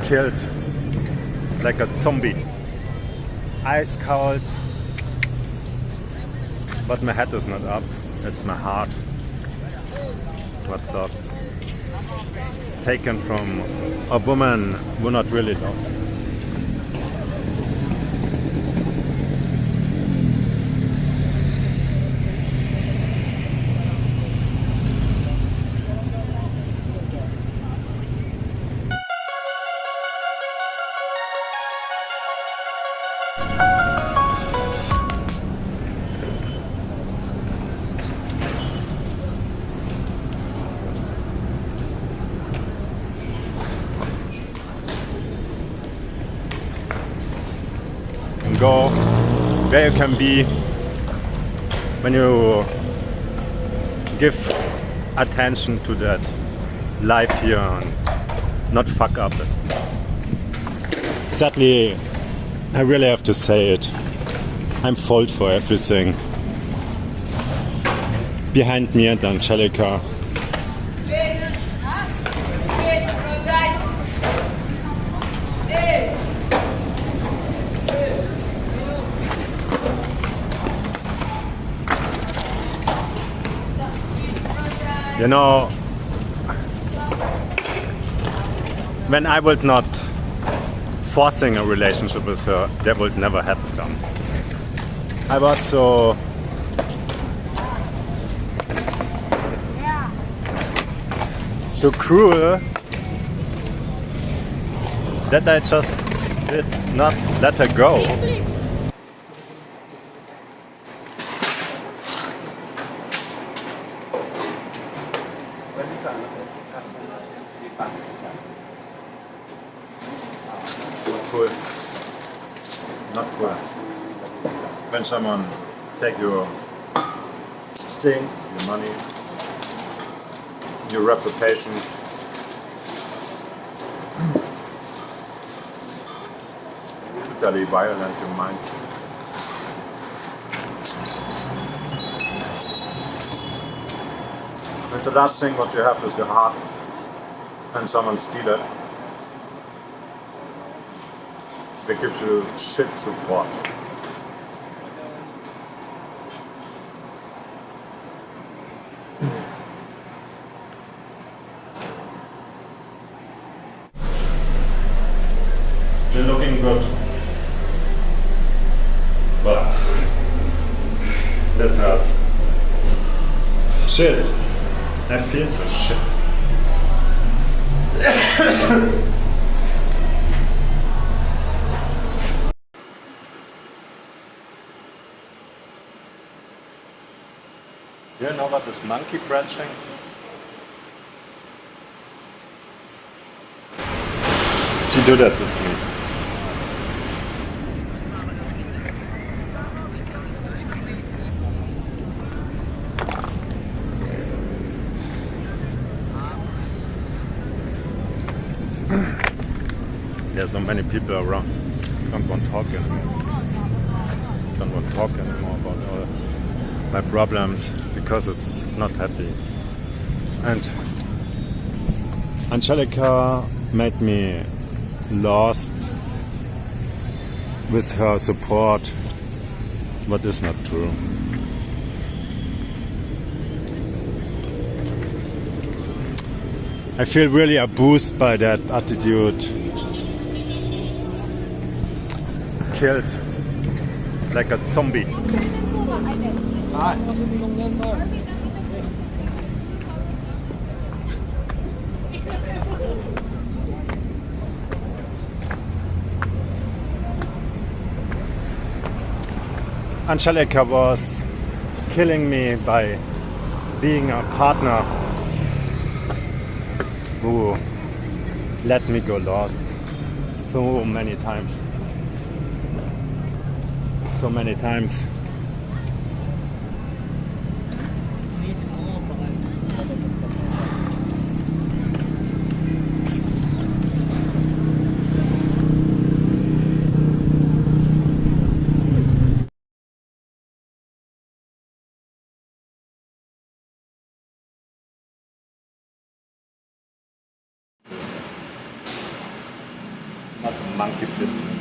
killed like a zombie. Ice cold, but my head is not up, it's my heart what's lost. Taken from a woman who not really loved. And go where you can be when you give attention to that life here and not fuck up it. Sadly, I really have to say it. I'm fault for everything. Behind me and Angelica. You know, when I would not forcing a relationship with her, that would never have done. I was so cruel that I just did not let her go. Cool. Not cool. When someone take your things, your money, your reputation, totally violent your mind. And the last thing what you have is your heart, and someone steal it. They give you shit support. You're looking good. But that hurts. Shit. I feel so shit. Do you know what is monkey branching? She did that with me. There's so many people around. Don't want to talk anymore. Don't want to talk anymore about all my problems because it's not happy. And Angelica made me lost with her support, what is not true. I feel really abused by that attitude. Killed like a zombie. Hi. Angelica was killing me by being a partner who let me go lost so many times. So many times. monkey business.